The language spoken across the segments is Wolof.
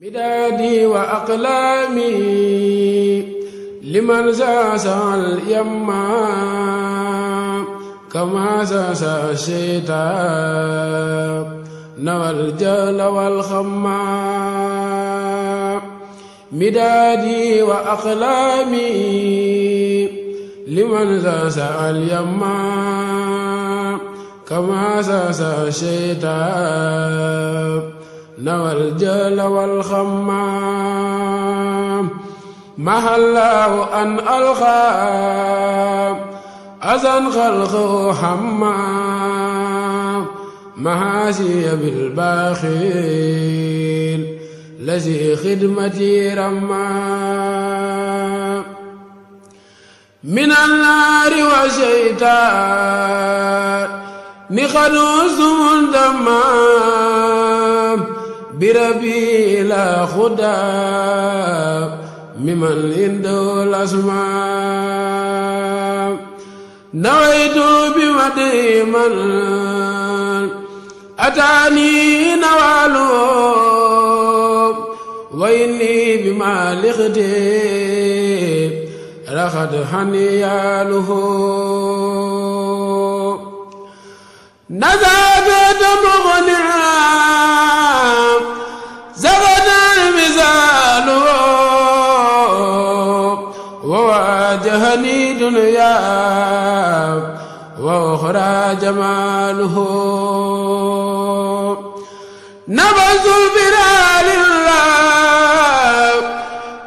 midadi wa aqlami liman sasa al-yamma kama sasa shaytan nawal jala wal khamma midadi wa aqlami liman sasa al-yamma kama sasa shaytan nawal jala wal khamma mahallahu an alqa azan khalqu hamma mahasiya bil bakhil lazi khidmati ramma min an-nari wa shaytan niqadusum damma بربي لا خدا ممن عنده الأسماء نويت بمدح من أتاني نواله وإني بما لخدي رخد حنياله نزاد مغنعا زغنا المثال وواجهني دنيا وأخرى جماله نبذ البلال الله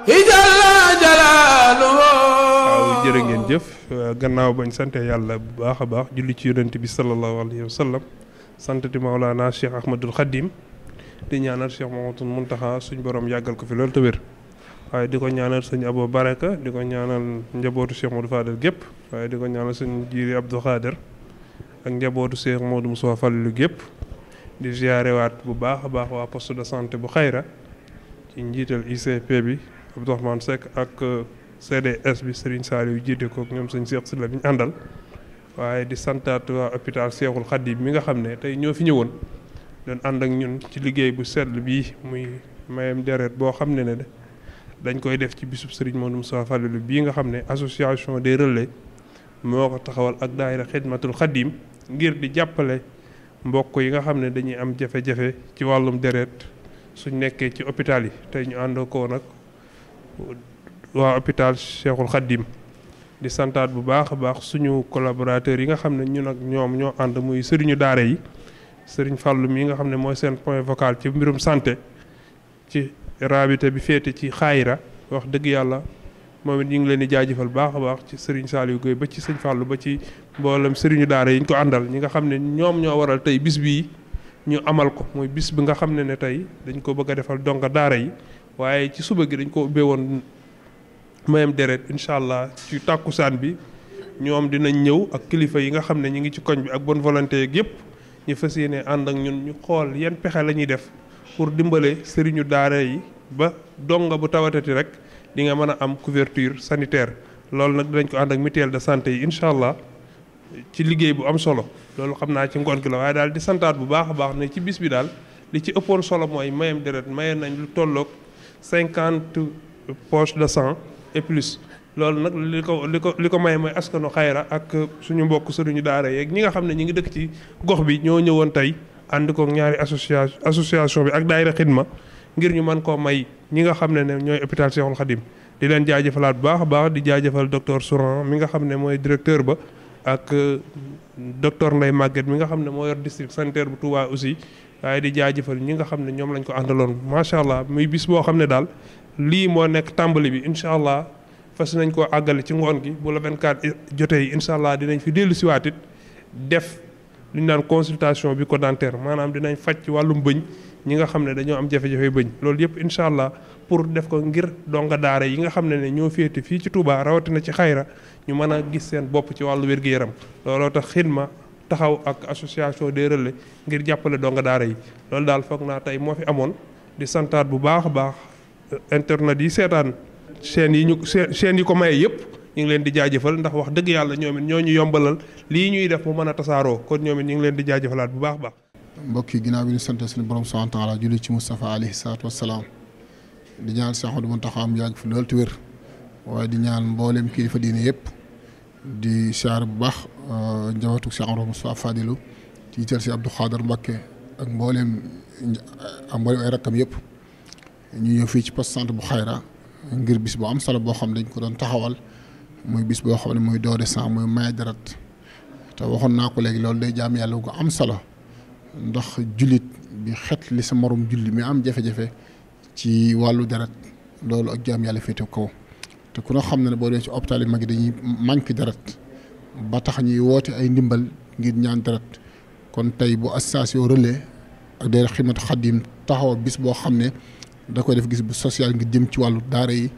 جل جلاله. waaw jërë ngeen jëf gannaaw bañ sante yàlla bu baax a baax julli ci yonent bi sallallahu alayhi wa sallam santati Mawlana Cheikh Ahmadul Khadim di ñaanal Cheikh Mouhamadoul Mountakha suñ borom yàggal ko fi loolu te wér waaye di ko ñaanal sëñ Abo Baraka di ko ñaanal njabootu Cheikh Modou Fadel gépp waaye di ko ñaanal sëñ Jiiri Abdou Khader ak njabootu Cheikh Modou Moussa Fallilu gépp di ziarewaat bu baax a baax waa poste de santé bu Xayra ci njiital ICP bi Abdourahmane Seck ak CDS bi Serigne Saliou jiite ko ñoom sëñ Cheikh Sylla bi ñu àndal waaye di santaat waa hôpital Cheikhul Khadim mi nga xam ne tey ñoo fi ñëwoon doon ànd ak ñun ci liggéey bu sell bii muy mayam deret boo xam ne dañ koy def ci bisub Serigne Modou Moussa Fallilu bii nga xam ne association des relais moo ko taxawal ak daayira Xidmatul Khadim ngir di jàppale mbokk yi nga xam ne dañuy am jafe-jafe ci wàllum deret suñ nekkee ci hôpital yi tey ñu ànd ko nag waa hôpital Cheikhul Khadim di santaat bu baax a baax suñu collaborateurs yi nga xam ne ñun ak ñoom ñoo ànd muy sëriñu daara yi Sëriñ Fàllu mi nga xam ne mooy seen point vocal ci mbirum santé ci rabité bi féete ci Xayra wax dëgg yàlla moom it ñu ngi leen di jaajëfal baax a baax ci Sëriñ Saliou Gueye ba ci Sëñ Fàllu ba ci mboolem sëriñu daara yi ñu ko àndal ñi nga xam ne ñoom ñoo waral tey bis bii ñu amal ko muy bis bi nga xam ne tey dañ ko bëgg a defal donga daara yi waaye ci suba gi dañ ko ubbee woon mayam deret incha allah ci tàkkusaan bi ñoom dinañ ñëw ak kilifa yi nga xam ne ñi ngi ci koñ bi ak bonne volonté yeeg yëpp ñu fas yéene ànd ak ñun ñu xool yan pexe la ñuy def pour dimbale sëriñu daara yi ba donga bu tawatati rek di nga mën a am couverture sanitaire loolu nag dinañ ko ànd ak mutuelle de santé yi incha allah ci liggéey bu am solo loolu xam naa ci ngoon gi la waaye daal di santaat bu baax a baax ne ci bis bi daal li ci ëppoon solo mooy mayam deret maye nañ lu tolloog 50 poches de sang et plus loolu nag li ko may mooy askanu Xayra ak suñu mbokk sëriñu daara yeeg ñi nga xam ne ñi ngi dëkk ci gox bi ñoo ñëwoon tey ànd ko ñaari association bi ak daayira xidma ngir ñu mën koo may ñi nga xam ne ñooy hôpital Cheikhul Khadim di leen jaajëfalaat bu baax a baax di jaajëfal docteur Souran mi nga xam ne mooy directeur ba ak docteur Ndeye Maguette mi nga xam ne moo yor district sanitaire bu Touba aussi waaye di jaajëfal ñi nga xam ne ñoom lañ ko àndaloon macha allah muy bis boo xam ne daal lii moo nekk tàmbali bi incha allah fas nañ koo àggale ci ngoon gi bu la 24 jotee yi incha allah dinañ fi dellu siwaat it def lu ñu naan consultation bi ko dentaire maanaam dinañ faj ci wàllum bëñ ñi nga xam ne dañoo am jafe-jafe bëñ loolu yëpp incha allah pour def ko ngir donga daara yi nga xam ne ñoo féete fii ci Touba rawatina ci Xayra ñu mën a gis seen bopp ci wàllu wér-gu-yaram looloo tax xidma taxaw ak association des relais ngir jàppale donga daara yi loolu daal foog naa tey moo fi amoon di santaat bu baax a baax internet yi seetaan chaîne yi ko maye yëpp ñu ngi leen di jaajëfal ndax wax dëgg yàlla ñoom it ñoo ñu yombalal lii ñuy def mu mën a tasaaroo kon ñoom it ñu ngi leen di jaajëfalaat bu baax a baax. mbokk yi ginnaaw bi ñu sant suñu borom subhanahu wa taala julli ci Moustapha alayhi salaatu wassalaam di ñaan Cheikh Ahmadou Mountakha am yàgg fi loolu te wér waaye di ñaan mboolem kilifa diine yëpp di siyaare bu baax njabootu Cheikh Ahmadou Moustapha Fadilou ci jiital si Abdou Khader Mbacké ak mboolem ay rakkam yëpp ñu ñëw fii ci poste santé bu Xayra ngir bis bu am solo boo xam ne dañ ko doon taxawal muy bis boo xam ne muy don de sang muy maye deret te waxoon naa ko léegi loolu day jaam yàlla gu am solo ndax jullit bi xet li sa morom julli mi am jafe-jafe ci wàllu deret loolu ak jaam yàlla féete kaw te ku ne xam na ne boo dee ci hôpital yi mag yi dañuy manqué deret ba tax ñuy woote ay ndimbal ngir ñaan deret kon tey bu association relais ak daayira Xidmatul Xaadim taxaw bis boo xam ne da koy def gis bu social ngir jëm ci wàllu daara yi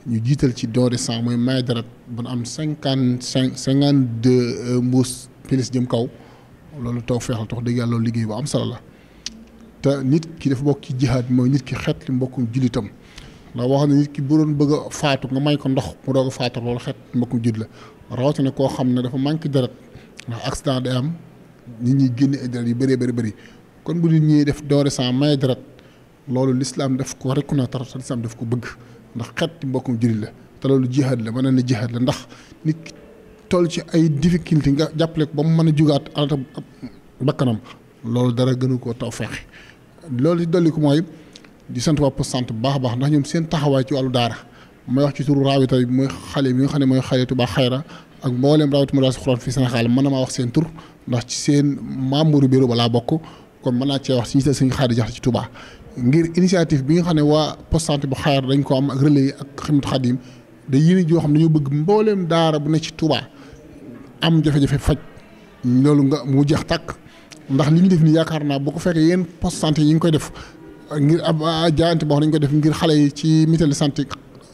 ñu jiital ci don de sang mooy maye deret ba am 52 mbuus pilis jëm kaw loolu taw feexal tax dëgg yàlla loolu liggéey bu am solo la te nit ki dafa bokk ci jihaad mooy nit ki xeet li mbokkum jullitam ndax wax ne nit ki bu doon bëgg a faatu nga may ko ndox mu doog a faatu loolu xeet mbokkum jullit la rawatina koo xam ne dafa manqué deret ndax accident day am nit ñi génne ay deret yu bëree bëri kon bu nit ñi def don de sang maye deret loolu l'islam daf ko reconnaître te l'islam daf ko bëgg ndax xeet mbokkum jullit la te loolu jihaad la mën na jihaad la ndax nit ki toll ci ay difficulté nga jàppale ko ba mu mën a jugaat alata bakkanam loolu dara gënu koo taw feexe loolu di dolli ko mooy di sant waa poste santé bu baax a baax ndax ñoom seen taxawaay ci wàllu daara may wax ci turu raawita bi mooy xale bi nga xam ne mooy xale Touba Xayra ak mboolem raawita mu daal si xuraan fii Sénégal mën na maa wax seen tur ndax ci seen membre bureau ba laa bokk kon mën naa cee wax si ñi sëñ Xaadi Jaxate ci Touba ngir initiative bi nga xam ne waa poste santé bu Xayra dañ ko am ak relais yi ak Xidmatul Xaadim da yéene joo xam ne dañoo bëgg mbooleem daara bu ne ci Touba am jafe-jafe faj loolu nga mu jeex tàkk ndax li ñu def nii yaakaar naa boo ko fekkee yéen poste santé yi ngi koy def ngir ab jaayante boo xam ne dañu ko def ngir xale yi ci mutuelle de santé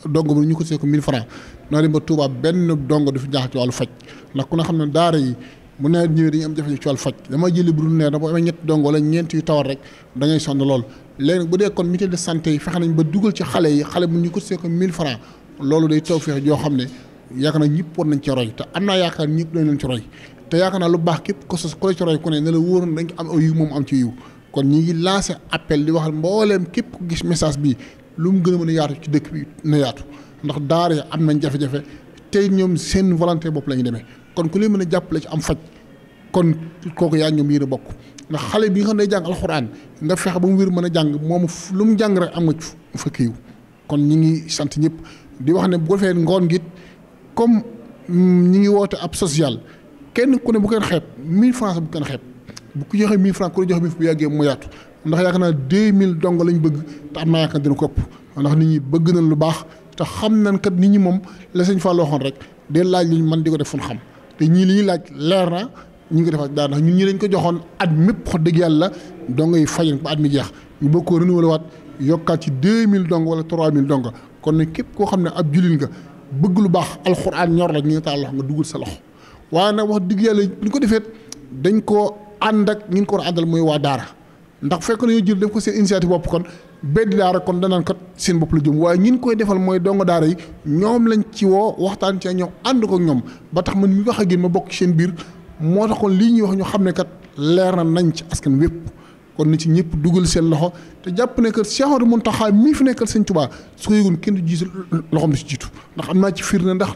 dongo bi ñu ko see ko 1000 francs noo dem ba Touba benn dongo du fi jaax ci wàllu faj ndax ku ne xam ne daara yi mu nawet ñëwee dañuy am jafe-jafe ci wàllu faj dama jëli bu dul neer da boo amee ñetti dongo wala ñeent yu tawar rek da ngay sonn lool léegi bu dee kon mutuelle de santé yi fexe nañ ba dugal ci xale yi xale bu ñu ko see ko 1000 francs loolu day taw feex joo xam ne yaakaar naa ñëpp war nañ ci roy te am naa yaakaar ñëpp dañ leen ci roy te yaakaar naa lu baax képp ko sos ko la ci roy ku ne ne la wóor na dañ ko am aw yiw moom am ci yiw kon ñi ngi lancé appel di wax mbooleem képp ku gis message bi lu mu gën a mën a yaatu ci dëkk bi na yaatu ndax daara yi am nañ jafe-jafe tey ñoom seen volonté bopp la ñu demee kon ku leen mën a jàppale ci am faj kon kooku yaa ñoom yéen a bokk ndax xale bi nga xam ne day jàng alxuraan nga fexe ba mu wér mën a jàng moom lu mu jàng rek am nga ci fekk yiw kon ñi ngi sant ñëpp di wax ne bu ko defee ngoon gi comme ñi ngi woote ab social kenn ku ne bu kenn xeeb 1000 francs bu kenn xeeb bu ko joxee 1000 francs ku ne joxe 1000 bu yàggee mu yaatu ndax yaakaar naa 2000 dong lañ bëgg te am naa yaakaar dina ko ëpp ndax nit ñi bëgg nañ lu baax te xam nañ kat nit ñi moom la sëñ Fall waxoon rek de laaj liñ mën di ko def fu ñu xam te ñii li ñuy laaj leer na ñu ngi ko defal daal ndax ñun ñi lañ ko joxoon at mépp wax dëgg yàlla dong yi faj ba at mi jeex ñu bëgg koo renouveler waat yokkaat ci 2000 dong wala 3000 dong kon ne képp koo xam ne ab jullit nga bëgg lu baax alxuraan ñor la ñu ngi taal loxo nga dugal sa loxo waaye nag wax dëgg yàlla bu ñu ko defee dañ koo ànd ak ñi ko war a àndal mooy waa daara ndax fekk na yoo jël def ko seen initiative bopp kon beddi daara kon danaan kat seen bopp la jëm waaye ñi koy defal mooy dongo daara yi ñoom lañ ci woo waxtaan ci ak ñoom ànd ko ñoom ba tax man mi wax ak yéen ma bokk ci seen biir moo tax kon lii ñuy wax ñu xam ne kat leer na nañ ci askan wépp kon ni ci ñëpp dugal seen loxo te jàpp ne que Cheikh Ahmadou Mountakha mii fi nekkal Sëñ Tuubaa su ko yëgoon kenn du jiitu loxoom di ci jiitu ndax am naa ci firnde ndax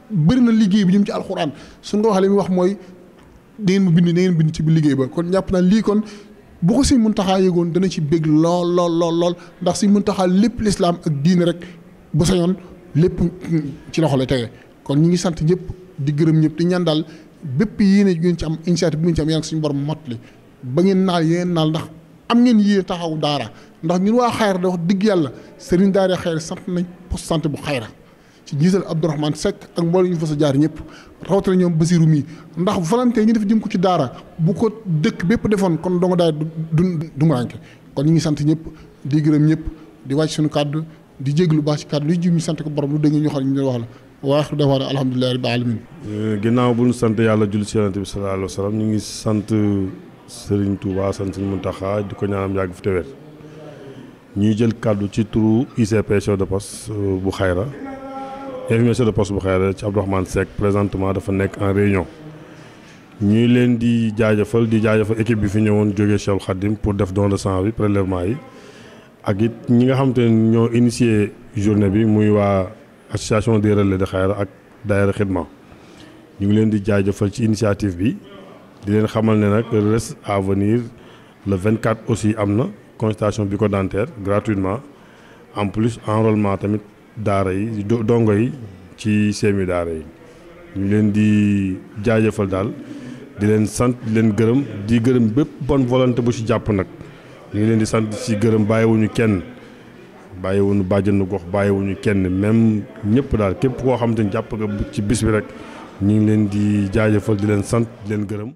bëri na liggéey bi jëm ci alxuraan suñ ko waxee li muy wax mooy da ngeen ma bind da ngeen bind ci biir liggéey ba kon jàpp naa lii kon bu ko Sëñ Mountakha yëgoon dana ci bég lool ndax Sëñ Mountakha lépp lislaam ak diine rek bu sañoon lépp ci loxo lay tege kon ñi ngi sant ñëpp di gërëm ñëpp di ñaan daal bépp yéene ngeen ci am initiative bu ngeen ci am yàlla suñu borom mottali ba ngeen naal yéen naal ndax am ngeen yéene taxaw daara ndax ñun waa Xayra da wax dëgg yàlla sëriñ daara Xayra sant nañ poste santé bu Xayra ci jiital Abdourahmane Seck ak mbooloo ñu fa sa jaar ñëpp rawatina ñoom Basiru mii ndax volonté ñu def jëm ko ci daara bu ko dëkk bépp defoon kon donga daara du mu rànke kon ñu ngi sant ñëpp di gërëm ñëpp di wàcc suñu kàddu di jéglu baax ci kàddu lu ji ñu sant ko borom lu dëgg ñu xam ñu wax la waax dafa ne alhamdulilah rabbil alamin ginnaaw bu ñu sant yàlla julli ci yonent bi sallallahu alayhi wa sallam ñu ngi sant Serigne Touba sant Serigne Mountakha di ko ñaanam yàgg fi te wér ñuy jël kàddu ci turu ICP chef de poste bu Xayra infirmier chef de poste bu Xayra ci Abdourahmane Seck présentement dafa nekk en réunion ñuy leen di jaajëfal équipe bi fi ñëwoon jógee Cheikhoul Khadim pour def don de sang bi prélèvement yi ak it ñi nga xamante ne ñoo initié journée bi muy waa association des relais de Xayra ak daayira Xidma ñu ngi leen di jaajëfal ci initiative bi di leen xamal ne nag reste à venir le 24 aussi am na consultation bucco-dentaire gratuitement en plus enrôlement tamit daara yi dongo yi ci seemi daara yi ñu leen di jaajëfal daal di leen sant di leen gërëm di gërëm bépp bonne volonté bu ci jàpp nag ñu ngi leen di sant ci gërëm bàyyiwuñu kenn bàyyiwuñu bàjjenu gox bàyyiwuñu kenn même ñëpp daal képp koo xamante ni jàpp nga ci bis bi rek ñu ngi leen di jaajëfal di leen sant di leen gërëm.